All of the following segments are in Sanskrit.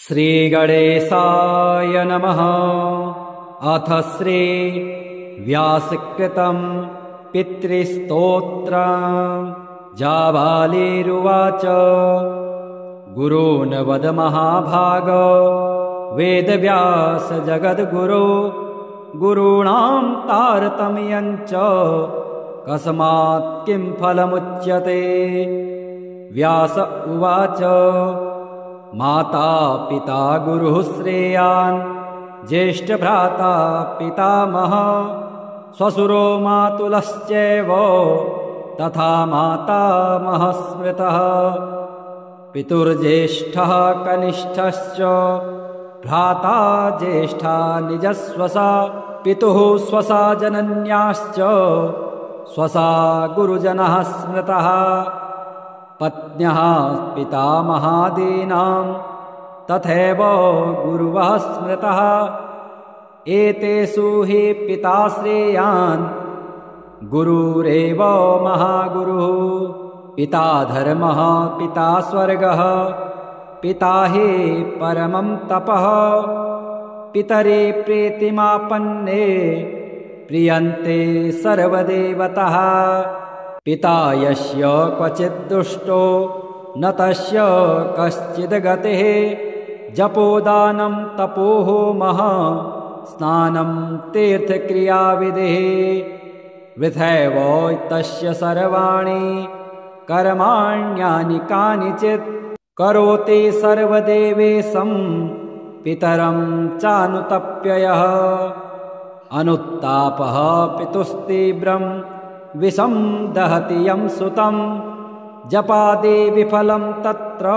श्रीगणेशाय नमः। अथ श्री व्यासकृतं पितृस्तोत्रम्। जाबालिरुवाच गुरून् वद महाभाग वेदव्यास जगद्गुरो गुरूणां तारतम्यं च कस्मात् किं फलमुच्यते। व्यास उवाच माता पिता गुरुः श्रेयान् ज्येष्ठभ्राता पितामहः श्वशुरो मातुलश्चैव तथा मातामहः स्मृतः। पितुर्ज्येष्ठः कनिष्ठश्च भ्राता ज्येष्ठा निजस्वसा पितुः स्वसा जनन्याश्च स्वसा गुरुजनः स्मृतः। पत्न्यः पितामहादीनां तथैव गुरुवः स्मृतः। एतेषु हि पिता श्रेयान् गुरुरेव महागुरुः। पिता धर्मः पिता स्वर्गः पिता हि परमं तपः। पितरे प्रीतिमापन्ने प्रियन्ते सर्वदेवतः। पिता यस्य क्वचित् दुष्टो न तस्य कश्चिद् गतिः। जपोदानं तपोहोमः स्नानं तीर्थक्रियाविधिः। वृथैव तस्य सर्वाणि कर्माण्यानि कानिचित् करोति सर्वदेवेशं पितरं चानुतप्ययः। अनुत्तापः पितुस्तीव्रं विषं दहति यं सुतं। जपादि विफलं तत्र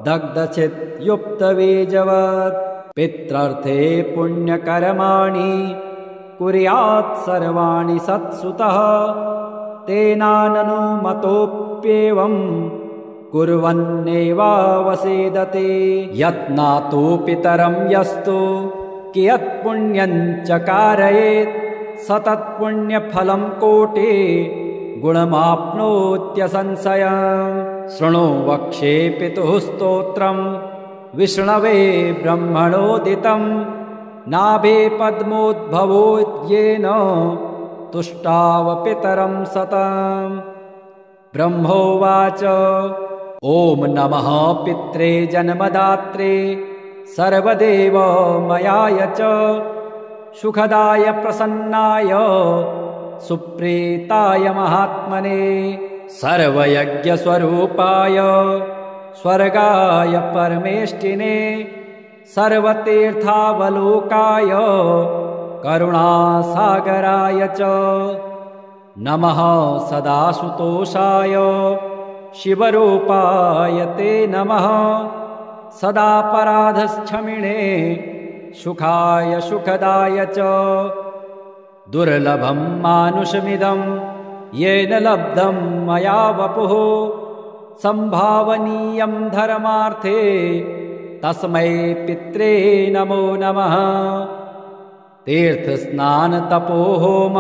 दग्धचित् युक्तबीजवत्। पित्रर्थे पुण्यकर्माणि कुर्यात् सर्वाणि सत्सुतः। तेनाननुमतोऽप्येवं कुर्वन्नेवावसेदते। यत्नातु पितरं यस्तु कियत् पुण्यं च कारयेत् सतत्पुण्यफलं कोटि गुणमाप्नोत्यसंशयम्। शृणु वक्ष्ये पितुः स्तोत्रं विष्णवे ब्रह्मणोदितं। नाभे पद्मोद्भवो येन तुष्टाव पितरं सतम्। ब्रह्मोवाच ॐ नमः पित्रे जन्मदात्रे सर्वदेवमयाय च सुखदाय प्रसन्नाय सुप्रीताय महात्मने। सर्वयज्ञस्वरूपाय स्वर्गाय परमेष्टिने। सर्वतीर्थावलोकाय करुणासागराय च नमः। सदासुतोषाय शिवरूपाय ते नमः। सदापराधक्षमिणे सुखाय सुखदाय च। दुर्लभं मानुषमिदं येन लब्धं मया वपुः। संभावनीयं धर्मार्थे तस्मै पित्रे नमो नमः। तीर्थस्नानतपोहोम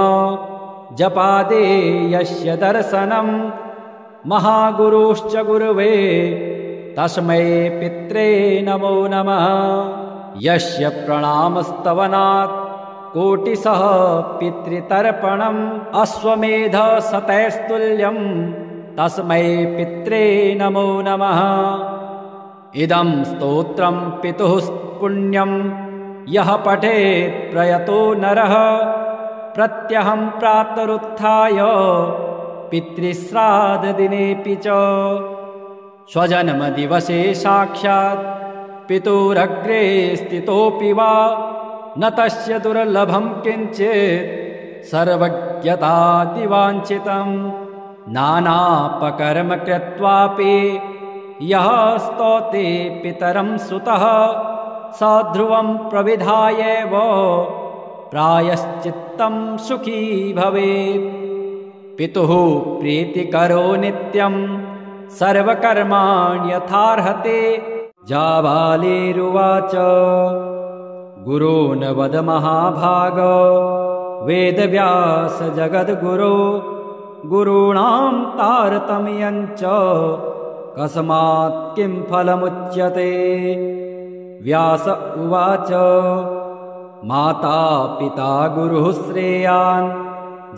जपादे यस्य दर्शनं। महागुरुश्च गुरुवे तस्मै पित्रे नमो नमः। यस्य प्रणामस्तवनात् कोटिशः पितृतर्पणम्। अश्वमेध शतैस्तुल्यं तस्मै पित्रे नमो नमः। इदं स्तोत्रं पितुः पुण्यं यः पठेत् प्रयतो नरः। प्रत्यहं प्रातरुत्थाय पितृश्राद्धदिनेऽपि च। स्वजन्मदिवसे साक्षात् पितुरग्रे स्थितोऽपि वा न तस्य दुर्लभं किञ्चित् सर्वज्ञतादिवाञ्छितं। नानापकर्म कृत्वापि यः स्तौति पितरं सुतः स ध्रुवं प्रविधायैव प्रायश्चित्तं सुखी भवेत्। पितुः प्रीतिकरो नित्यं सर्वकर्माणि यथार्हते। जाबालिरुवाच गुरून् वद महाभाग वेदव्यास जगद्गुरो गुरूणां तारतम्यं च कस्मात् किं फलमुच्यते। व्यास उवाच माता पिता गुरुः श्रेयान्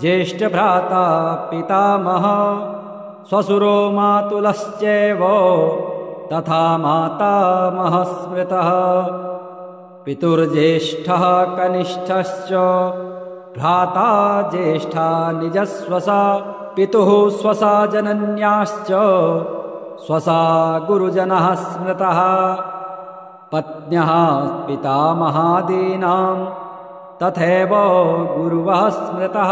ज्येष्ठभ्राता पितामहः श्वशुरो मातुलश्चैव तथा मातामहः स्मृतः पितुर्ज्येष्ठः कनिष्ठश्च भ्राता ज्येष्ठा निजस्वसा पितुः स्वसा जनन्याश्च स्वसा गुरुजनः स्मृतः पत्न्यः पितामहादीनां तथैव गुरुवः स्मृतः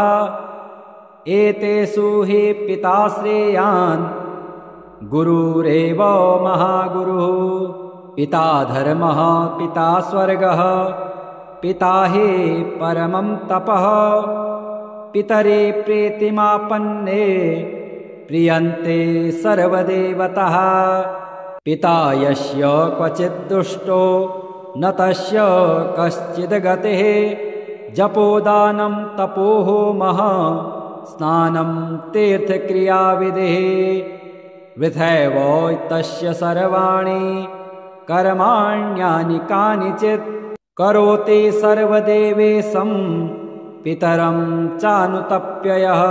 एतेषु हि पिता श्रेयान् गुरुरेव महागुरुः पिता धर्मः पिता स्वर्गः पिता हि परमं तपः पितरे प्रीतिमापन्ने प्रियन्ते सर्वदेवतः पिता यस्य क्वचित् दुष्टो न तस्य कश्चिद् गतिः जपोदानं तपोहोमः स्नानं तीर्थक्रियाविधिः वृथैव तस्य सर्वाणि कर्माण्यानि कानिचित् करोति सर्वदेवेशं पितरं चानुतप्ययः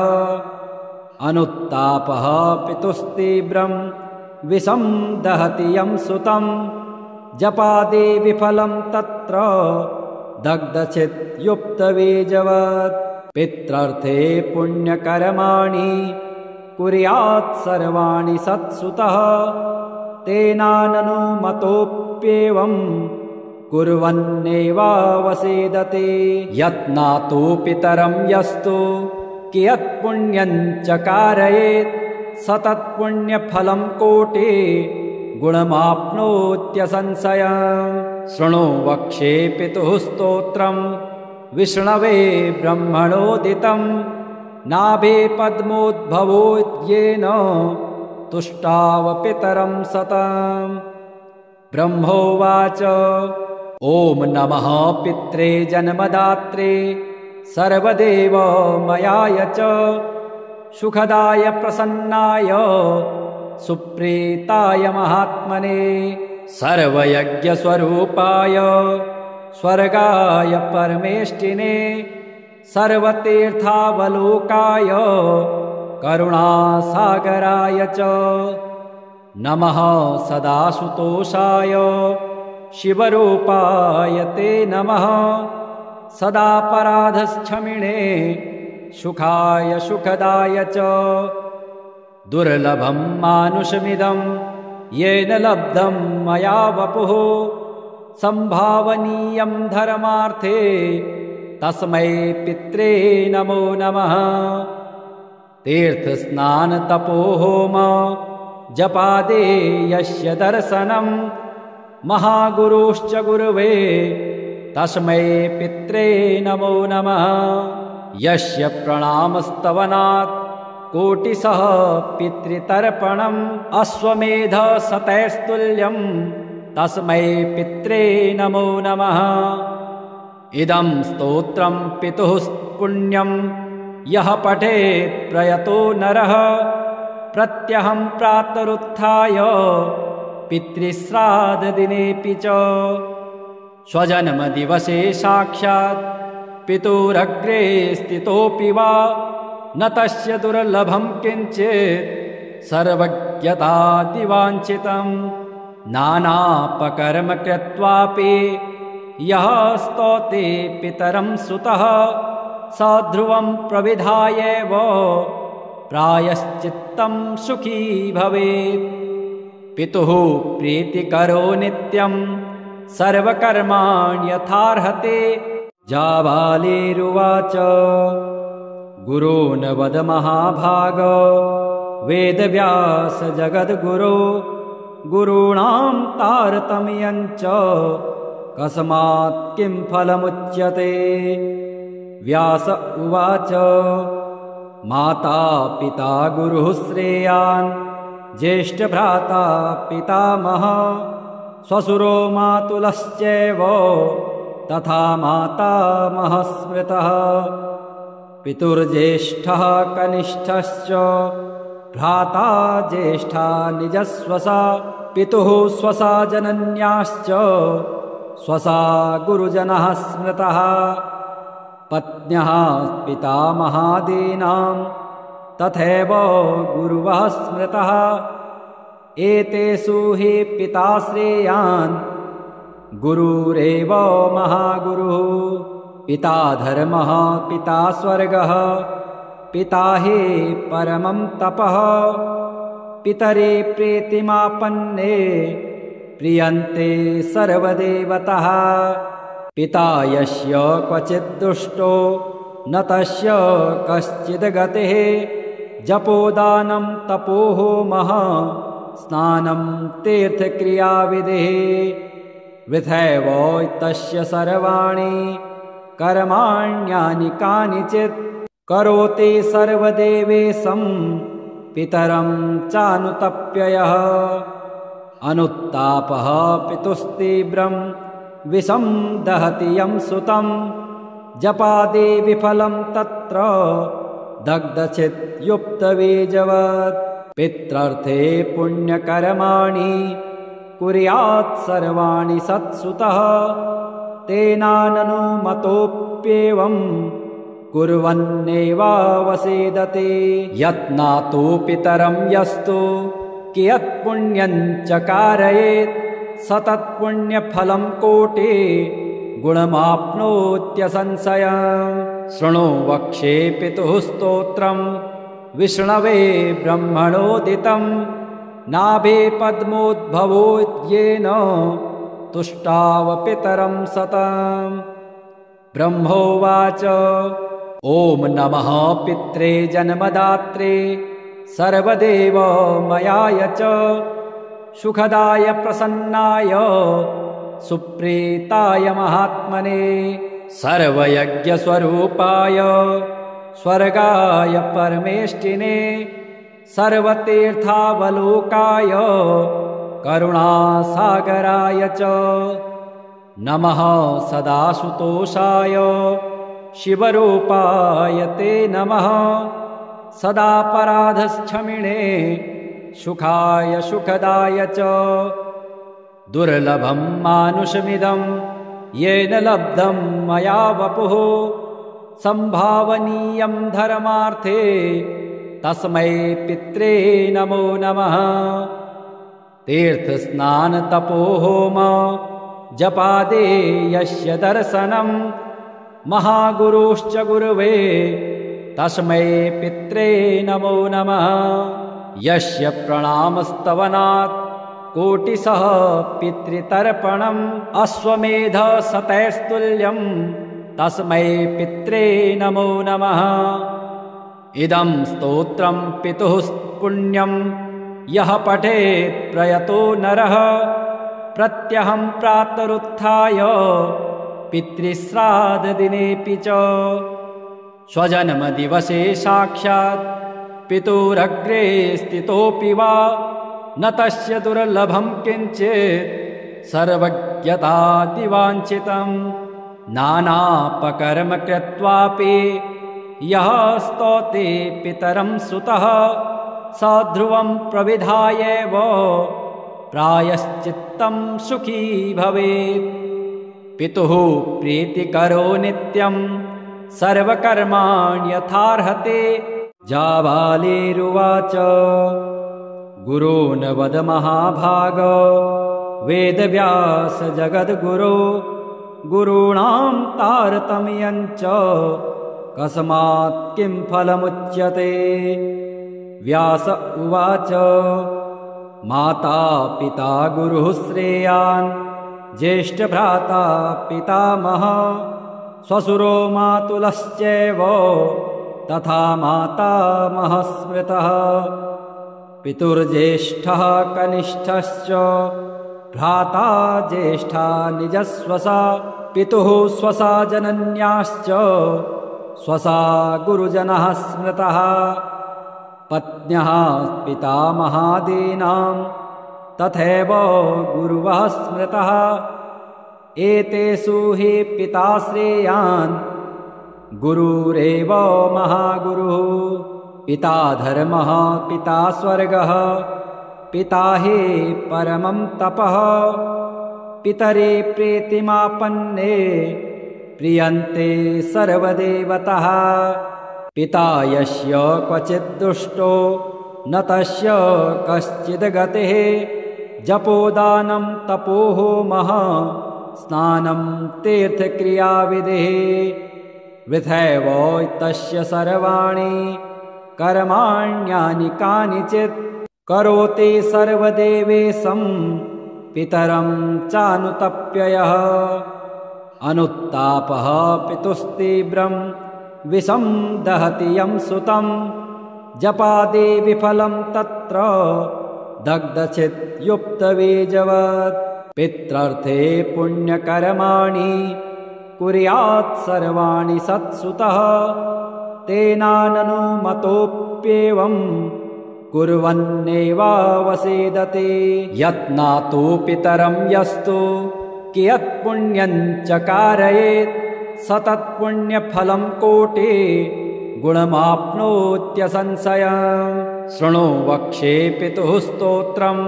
अनुत्तापः पितुस्तीव्रं विषं दहति यं सुतं जपादि विफलं तत्र दग्धचित् युक्तबीजवत् पित्रर्थे पुण्यकर्माणि कुर्यात् सर्वाणि सत्सुतः तेनाननुमतोऽप्येवं कुर्वन्नेवावसेदते यत्नातो पितरं यस्तु कियत्पुण्यं च कारयेत् स तत्पुण्यफलं कोटि गुणमाप्नोत्यसंशयम् शृणु वक्ष्ये पितुः स्तोत्रं विष्णवे ब्रह्मणोदितं नाभे पद्मोद्भवो येन तुष्टाव पितरं सतम् ब्रह्मोवाच ॐ नमः पित्रे जन्मदात्रे सर्वदेवमयाय च सुखदाय प्रसन्नाय सुप्रीताय महात्मने सर्वयज्ञस्वरूपाय स्वर्गाय परमेष्टिने सर्वतीर्थावलोकाय करुणासागराय च नमः सदासुतोषाय शिवरूपाय ते नमः सदापराधक्षमिणे सुखाय सुखदाय च दुर्लभं मानुषमिदं येन लब्धं मया वपुः संभावनीयं धर्मार्थे तस्मै पित्रे नमो नमः तीर्थस्नानतपोहोम जपादे यस्य दर्शनं महागुरुश्च गुरुवे तस्मै पित्रे नमो नमः यस्य प्रणामस्तवनात् कोटिशः पितृतर्पणम् अश्वमेध शतैस्तुल्यं तस्मै पित्रे नमो नमः इदं स्तोत्रं पितुः पुण्यं यः पठेत् प्रयतो नरः प्रत्यहं प्रातरुत्थाय पितृश्राद्धदिनेऽपि च स्वजन्मदिवसे साक्षात् पितुरग्रे स्थितोऽपि वा न तस्य दुर्लभं किञ्चित् सर्वज्ञतादिवाञ्छितं नानापकर्म कृत्वापि यः स्तौति पितरं सुतः स ध्रुवं प्रविधायैव प्रायश्चित्तं सुखी भवेत् पितुः प्रीतिकरो नित्यं सर्वकर्माण्यथार्हते जाबालिरुवाच गुरून् वद महाभाग वेदव्यास जगद्गुरो गुरूणां तारतम्यं च कस्मात् किं फलमुच्यते व्यास उवाच माता पिता गुरुः श्रेयान् ज्येष्ठभ्राता पितामहः श्वशुरो मातुलश्चैव तथा मातामहः स्मृतः पितुर्ज्येष्ठः कनिष्ठश्च भ्राता ज्येष्ठा निजस्वसा पितुः स्वसा जनन्याश्च स्वसा गुरुजनः स्मृतः पत्न्यः पितामहादीनां तथैव गुरुवः स्मृतः एतेषु हि पिता श्रेयान् गुरुरेव महागुरुः पिता धर्मः पिता स्वर्गः पिता हि परमं तपः पितरे प्रीतिमापन्ने प्रियन्ते सर्वदेवतः पिता यस्य क्वचित् दुष्टो न तस्य कश्चिद् गतिः जपोदानं तपोहोमः स्नानं तीर्थक्रियाविधिः वृथैव तस्य सर्वाणि कर्माण्यानि कानिचित् करोति सर्वदेवेशं पितरं चानुतप्ययः अनुत्तापः पितुस्तीव्रं विषं दहति यं सुतं जपादि विफलं तत्र दग्धचित्युक्तबीजवत् पित्रर्थे पुण्यकर्माणि कुर्यात् सर्वाणि सत्सुतः तेनाननुमतोऽप्येवं कुर्वन्नेवावसेदते यत्नातो पितरं यस्तु कियत्पुण्यं च कारयेत् सतत्पुण्यफलं कोटि गुणमाप्नोत्यसंशयम् शृणु वक्ष्ये पितुः स्तोत्रं विष्णवे ब्रह्मणोदितं नाभे पद्मोद्भवो येन तुष्टाव पितरं सतम् ब्रह्मोवाच ॐ नमः पित्रे जन्मदात्रे सर्वदेवमयाय च सुखदाय प्रसन्नाय सुप्रीताय महात्मने सर्वयज्ञस्वरूपाय स्वर्गाय परमेष्टिने सर्वतीर्थावलोकाय करुणासागराय च नमः सदाशुतोषाय शिवरूपाय ते नमः सदापराधक्षमिणे सुखाय सुखदाय च दुर्लभं मानुषमिदं येन लब्धं मया वपुः संभावनीयं धर्मार्थे तस्मै पित्रे नमो नमः तीर्थस्नानतपोहोम जपादे यस्य दर्शनं महागुरुश्च गुरुवे तस्मै पित्रे नमो नमः यस्य प्रणामस्तवनात् कोटिशः पितृतर्पणम् अश्वमेध शतैस्तुल्यं तस्मै पित्रे नमो नमः इदं स्तोत्रं पितुः पुण्यं यः पठेत् प्रयतो नरः प्रत्यहं प्रातरुत्थाय पितृश्राद्धदिनेऽपि च स्वजन्मदिवसे साक्षात् पितुरग्रे स्थितोऽपि वा न तस्य दुर्लभं किञ्चित् सर्वज्ञतादिवाञ्छितं नानापकर्म कृत्वापि यः स्तौति पितरं सुतः स ध्रुवं प्रविधायैव प्रायश्चित्तं सुखी भवेत् पितुः प्रीतिकरो नित्यं सर्वकर्माण्यथार्हते जाबालिरुवाच गुरून् वद महाभाग वेदव्यास जगद्गुरो गुरूणां तारतम्यं च कस्मात् किं फलमुच्यते व्यास उवाच माता पिता गुरुः श्रेयान् ज्येष्ठभ्राता पितामहः श्वशुरो मातुलश्चैव तथा मातामहः स्मृतः पितुर्ज्येष्ठः कनिष्ठश्च भ्राता ज्येष्ठा निजस्वसा पितुः स्वसा जनन्याश्च स्वसा गुरुजनः स्मृतः पत्न्यः पितामहादीनां तथैव गुरुवः स्मृतः एतेषु हि पिता श्रेयान् गुरुरेव महागुरुः पिता धर्मः पिता स्वर्गः पिता हि परमं तपः पितरे प्रीतिमापन्ने प्रियन्ते सर्वदेवतः। पिता यस्य क्वचित् दुष्टो न तस्य कश्चिद् गतिः। जपोदानं तपोहोमः स्नानं तीर्थक्रियाविधिः। वृथैव तस्य सर्वाणि कर्माण्यानि कानिचित्। करोति सर्वदेवेशं पितरं चानुतप्ययः। अनुत्तापः पितुस्तीव्रं विषं दहति यं सुतं। जपादि विफलं तत्र दग्धचित्युक्तबीजवत्। पित्रर्थे पुण्यकर्माणि कुर्यात् सर्वाणि सत्सुतः। तेनाननुमतोऽप्येवं कुर्वन्नेवावसेदते। यत्नातो पितरं यस्तु कियत्पुण्यं च कारयेत्। स तत्पुण्यफलं कोटि गुणमाप्नोत्यसंशयम्। शृणु वक्ष्ये पितुः स्तोत्रं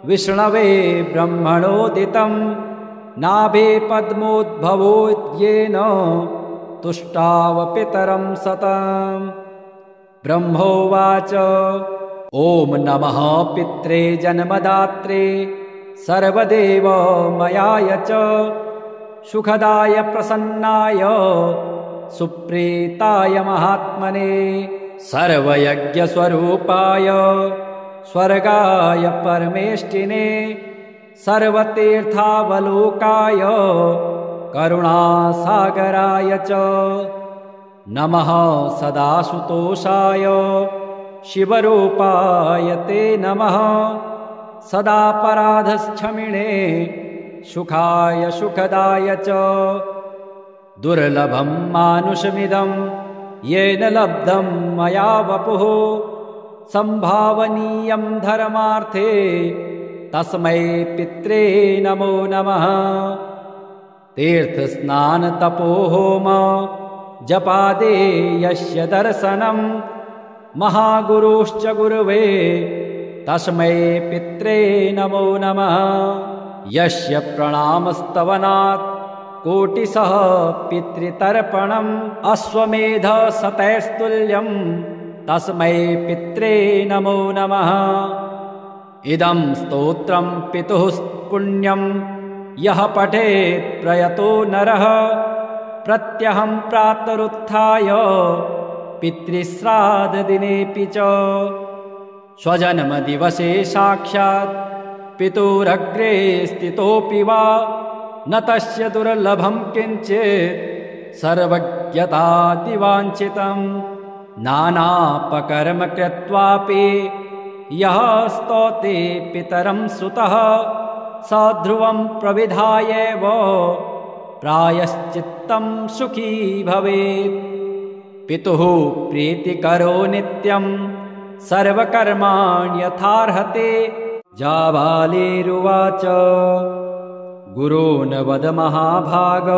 विष्णवे ब्रह्मणोदितं। नाभे पद्मोद्भवोद्येन तुष्टाव पितरं सतम्। ब्रह्मोवाच ॐ नमः पित्रे जन्मदात्रे सर्वदेवमयाय च। सुखदाय प्रसन्नाय सुप्रीताय महात्मने। सर्वयज्ञस्वरूपाय स्वर्गाय परमेष्टिने। सर्वतीर्थावलोकाय करुणासागराय च। नमः सदाशुतोषाय शिवरूपाय ते नमः। सदापराधक्षमिणे सुखाय सुखदाय च। दुर्लभं मानुषमिदं येन लब्धं मया वपुः। संभावनीयं धर्मार्थे तस्मै पित्रे नमो नमः। तीर्थस्नानतपोहोम जपादे यस्य दर्शनं। महागुरुश्च गुरुवे तस्मै पित्रे नमो नमः। यस्य प्रणामस्तवनात् कोटिशः पितृतर्पणम्। अश्वमेध शतैस्तुल्यं तस्मै पित्रे नमो नमः। इदं स्तोत्रं पितुः पुण्यं यः पठेत् प्रयतो नरः। प्रत्यहं प्रातरुत्थाय पितृश्राद्धदिनेऽपि च। स्वजन्मदिवसे साक्षात् पितुरग्रे स्थितोऽपि वा न तस्य दुर्लभं किञ्चित् सर्वज्ञतादिवाञ्छितम्। नानापकर्म कृत्वापि यः स्तौति पितरं सुतः। स ध्रुवं प्रविधायैव प्रायश्चित्तं सुखी भवेत्। पितुः प्रीतिकरो नित्यं सर्वकर्माण्यथार्हते। जाबालिरुवाच गुरून् वद महाभाग।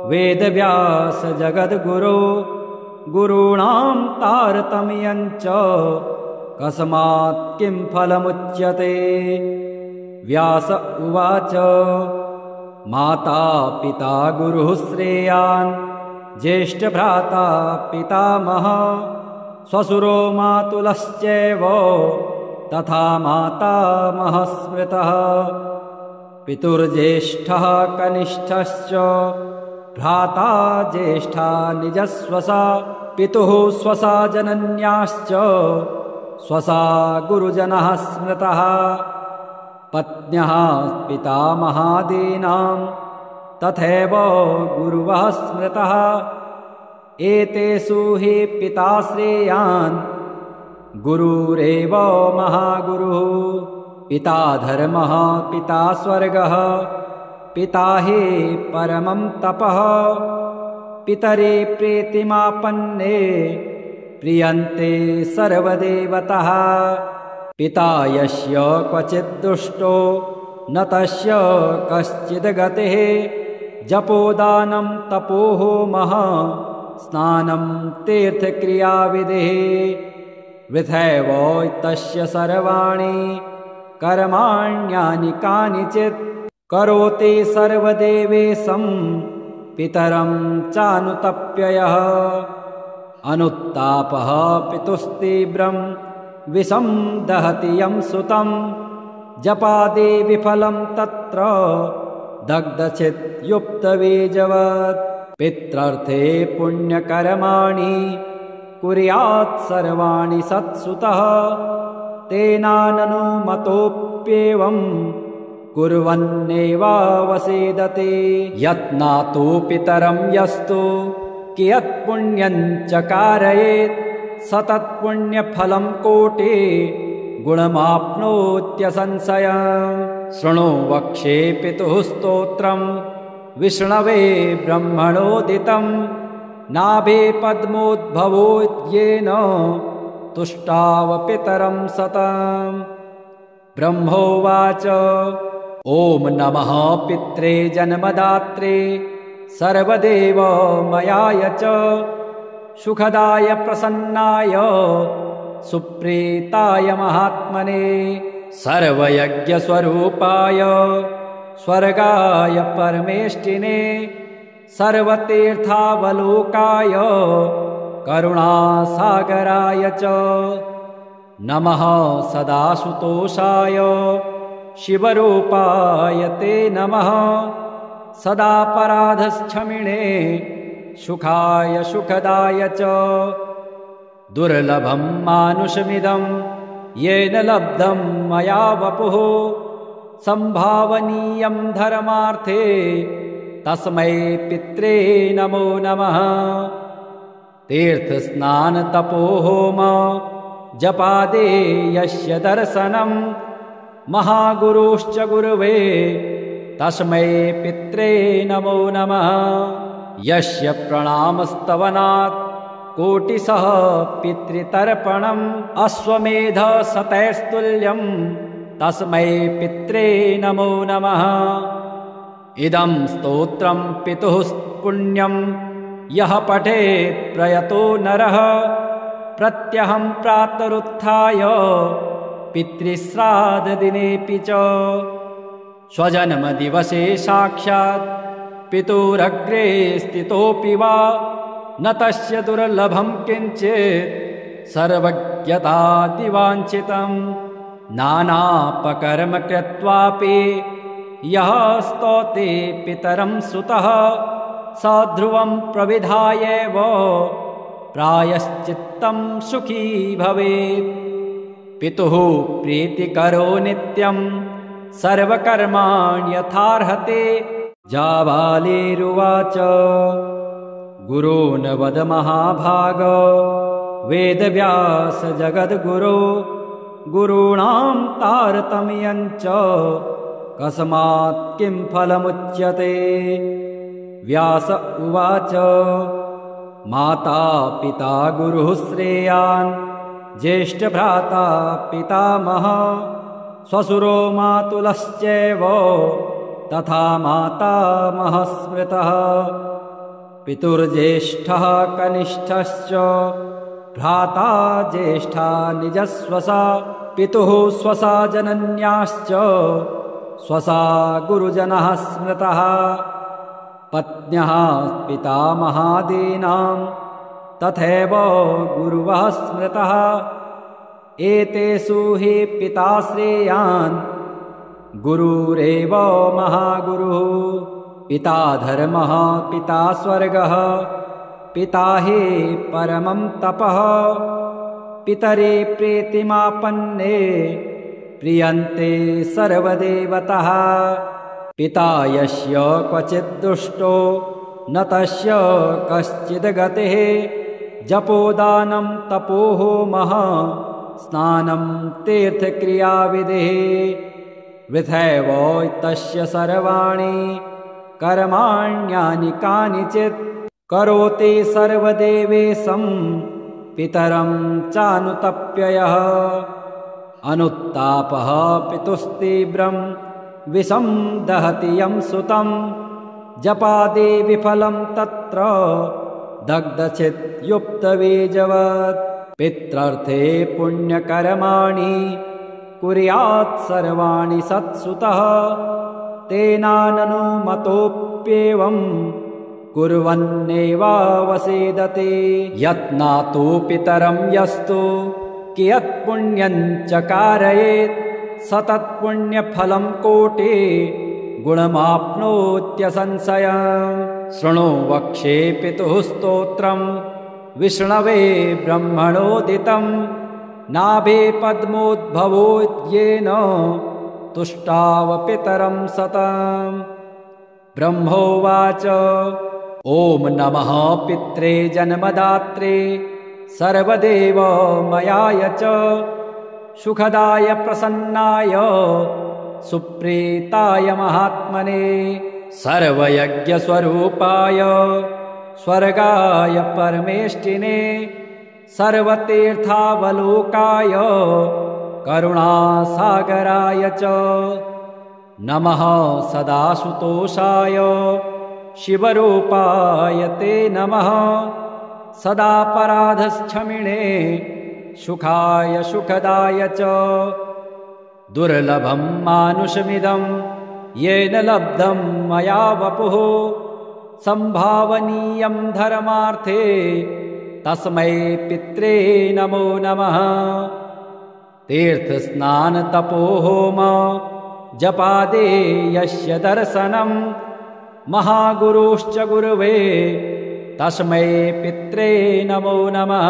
वेदव्यास जगद्गुरो गुरूणां तारतम्यं च कस्मात् किं फलमुच्यते। व्यास उवाच माता पिता गुरुः श्रेयान्। ज्येष्ठभ्राता पितामहः। श्वशुरो मातुलश्चैव तथा मातामहः स्मृतः। पितुर्ज्येष्ठः कनिष्ठश्च भ्राता ज्येष्ठा निजस्वसा। पितुः स्वसा जनन्याश्च स्वसा गुरुजनः स्मृतः। पत्न्यः पितामहादीनां तथैव गुरुवः स्मृतः। एतेषु हि पिता श्रेयान् गुरुरेव महागुरुः। पिता धर्मः पिता स्वर्गः पिता हि परमं तपः। पितरे प्रीतिमापन्ने प्रियन्ते सर्वदेवतः। पिता यस्य क्वचित् दुष्टो न तस्य कश्चिद् गतिः। जपोदानं तपोहोमः स्नानं तीर्थक्रियाविधिः। वृथैव तस्य सर्वाणि कर्माण्यानि कानिचित्। करोति सर्वदेवेशं पितरं चानुतप्ययः अनुत्तापः पितुस्तीव्रं विषं दहति यं सुतं जपादे विफलं तत्र दग्धचित्युक्तबीजवत् पित्रर्थे पुण्यकर्माणि कुर्यात् सर्वाणि सत्सुतः तेनाननुमतोऽप्येवं कुर्वन्नेवावसेदते यत्नातो पितरं यस्तु कियत्पुण्यं च कारयेत् स तत्पुण्यफलं कोटि गुणमाप्नोत्यसंशयम् शृणु वक्ष्ये पितुः स्तोत्रं विष्णवे ब्रह्मणोदितं नाभे पद्मोद्भवो येन तुष्टाव पितरं सतम् ब्रह्मोवाच ॐ नमः पित्रे जन्मदात्रे सर्वदेवमयाय च सुखदाय प्रसन्नाय सुप्रीताय महात्मने सर्वयज्ञस्वरूपाय स्वर्गाय परमेष्टिने सर्वतीर्थावलोकाय करुणासागराय च नमः सदासुतोषाय शिवरूपाय ते नमः सदापराधक्षमिणे सुखाय सुखदाय च दुर्लभं मानुषमिदं येन लब्धं मया वपुः संभावनीयं धर्मार्थे तस्मै पित्रे नमो नमः तीर्थस्नानतपोहोम जपादे यस्य दर्शनं महागुरुश्च गुरुवे तस्मै पित्रे नमो नमः यस्य प्रणामस्तवनात् कोटिशः पितृतर्पणम् अश्वमेध शतैस्तुल्यं तस्मै पित्रे नमो नमः इदं स्तोत्रं पितुः पुण्यं यः पठेत् प्रयतो नरः प्रत्यहं प्रातरुत्थाय पितृश्राद्धदिनेऽपि च स्वजन्मदिवसे साक्षात् पितुरग्रे स्थितोऽपि वा न तस्य दुर्लभं किञ्चित् सर्वज्ञतादिवाञ्छितं नानापकर्म कृत्वापि यः स्तौति पितरं सुतः स ध्रुवं प्रविधायैव प्रायश्चित्तं सुखी भवेत् पितुः प्रीतिकरो नित्यं सर्वकर्माण्यथार्हते जाबालिरुवाच गुरून् वद महाभाग वेदव्यास जगद्गुरो गुरूणां तारतम्यं च कस्मात् किं फलमुच्यते व्यास उवाच माता पिता गुरुः श्रेयान् ज्येष्ठभ्राता पितामहः श्वशुरो मातुलश्चैव तथा मातामहः स्मृतः पितुर्ज्येष्ठः कनिष्ठश्च भ्राता ज्येष्ठा निजस्वसा पितुः स्वसा जनन्याश्च स्वसा गुरुजनः स्मृतः पत्न्यः पितामहादीनां तथैव गुरुवः स्मृतः एतेषु हि पिता श्रेयान् गुरुरेव महागुरुः पिता धर्मः पिता स्वर्गः पिता हि परमं तपः पितरे प्रीतिमापन्ने प्रियन्ते सर्वदेवतः पिता यस्य क्वचित् दुष्टो न तस्य कश्चिद् गतिः जपोदानं तपोहोमः स्नानं तीर्थक्रियाविधिः वृथैव तस्य सर्वाणि कर्माण्यानि कानिचित् करोति सर्वदेवेशं पितरं चानुतप्ययः अनुत्तापः पितुस्तीव्रं विषं दहति यं सुतं जपादे विफलं तत्र दग्धचित्युक्तबीजवत् पित्रर्थे पुण्यकर्माणि कुर्यात् सर्वाणि सत्सुतः तेनाननुमतोऽप्येवम् कुर्वन्नेवावसेदते। यत्नातो पितरं यस्तु कियत्पुण्यं च कारयेत् स तत्पुण्यफलं कोटि गुणमाप्नोत्यसंशयम्। शृणु वक्ष्ये पितुः स्तोत्रं विष्णवे ब्रह्मणोदितं। नाभे पद्मोद्भवोद्येन तुष्टाव पितरं सतम्। ब्रह्मोवाच ॐ नमः पित्रे जन्मदात्रे सर्वदेवमयाय च सुखदाय प्रसन्नाय सुप्रीताय महात्मने सर्वयज्ञस्वरूपाय स्वर्गाय परमेष्टिने सर्वतीर्थावलोकाय करुणासागराय च नमः सदाशुतोषाय शिवरूपाय ते नमः सदापराधक्षमिणे सुखाय सुखदाय च दुर्लभं मानुषमिदं येन लब्धं मया वपुः संभावनीयं धर्मार्थे तस्मै पित्रे नमो नमः तीर्थस्नानतपोहोम जपादे यस्य दर्शनं महागुरुश्च गुरुवे तस्मै पित्रे नमो नमः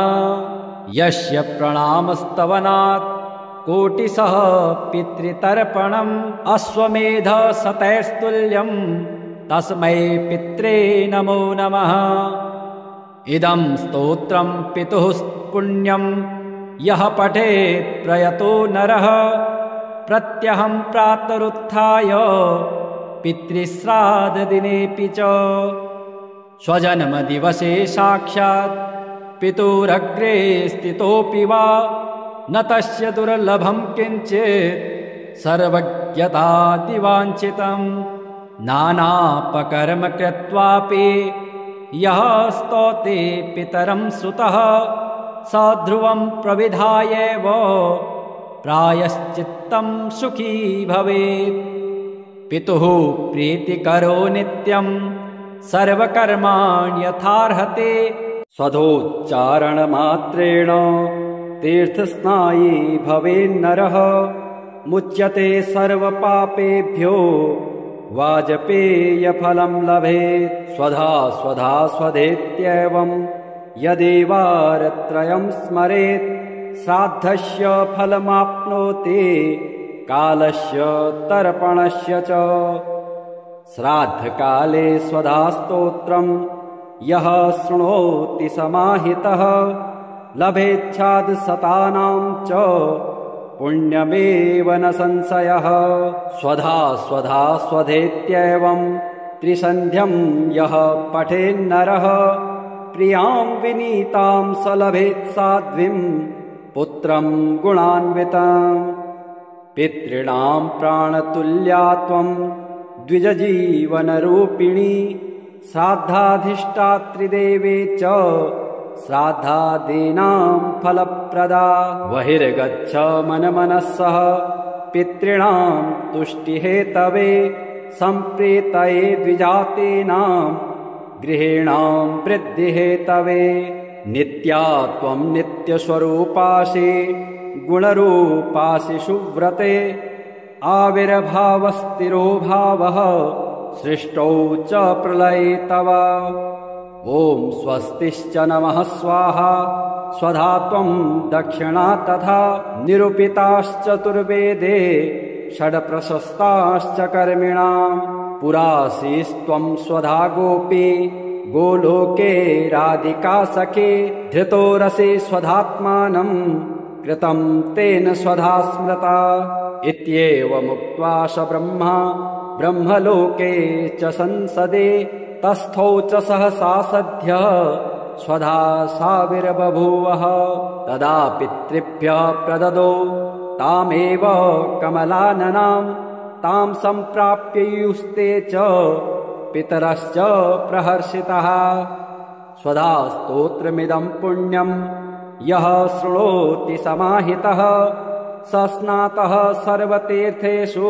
यस्य प्रणामस्तवनात् कोटिशः पितृतर्पणम् अश्वमेध शतैस्तुल्यं तस्मै पित्रे नमो नमः इदं स्तोत्रं पितुः पुण्यं यः पठेत् प्रयतो नरः प्रत्यहं प्रातरुत्थाय पितृश्राद्धदिनेऽपि च स्वजन्मदिवसे साक्षात् पितुरग्रे स्थितोऽपि वा न तस्य दुर्लभं किञ्चित् सर्वज्ञतादिवाञ्छितम् नानापकर्म कृत्वापि यः स्तौति पितरं सुतः स ध्रुवं प्रविधायैव प्रायश्चित्तं सुखी भवेत् पितुः प्रीतिकरो नित्यं सर्वकर्माण्यथार्हते स्वधोच्चारणमात्रेण तीर्थस्नायी भवेन्नरः मुच्यते सर्वपापेभ्यो वाजपेयफलं लभेत् स्वधा स्वधा स्वधेत्येवं यदेवारत्रयं स्मरेत् श्राद्धस्य फलमाप्नोति कालस्य तर्पणस्य च श्राद्धकाले स्वधा स्तोत्रं यः शृणोति समाहितः लभेच्छाद् शतानां च पुण्यमेव न संशयः स्वधा स्वधा स्वधेत्येवं त्रिसन्ध्यं यः पठेन्नरः प्रियां विनीतां स लभेत् साध्वीं पुत्रं गुणान्वितं पितॄणां प्राणतुल्या त्वं द्विजजीवनरूपिणी श्राद्धाधिष्ठात्रिदेवे च श्राद्धादीनां फलप्रदा बहिर्गच्छ मनमनस्सः पितॄणां तुष्टिहेतवे सम्प्रीतये द्विजातीनां गृहीणां वृद्धिहेतवे नित्या त्वं नित्यस्वरूपासि गुणरूपासि सुव्रते आविर्भावस्थिरो भावः सृष्टौ च प्रलये तव ॐ स्वस्तिश्च नमः स्वाहा स्वधा त्वं दक्षिणा तथा निरूपिताश्चतुर्वेदे षड्प्रशस्ताश्च कर्मिणां पुरासीस्त्वं स्वधा गोपी गोलोके राधिका सखे धृतो रसे स्वधात्मानं कृतं तेन स्वधा स्मृता इत्येवमुक्त्वा स ब्रह्मा ब्रह्मलोके च संसदे तस्थौ च सहसा सद्यः स्वधा साविर्बभूवः तदा पितृभ्यः प्रददो तामेव कमलाननां तां सम्प्राप्ययुस्ते च पितरश्च प्रहर्षितः स्वधा स्तोत्रमिदं पुण्यं यः शृणोति समाहितः स स्नातः सर्वतीर्थेषु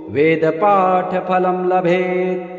वेदपाठफलं लभेत्।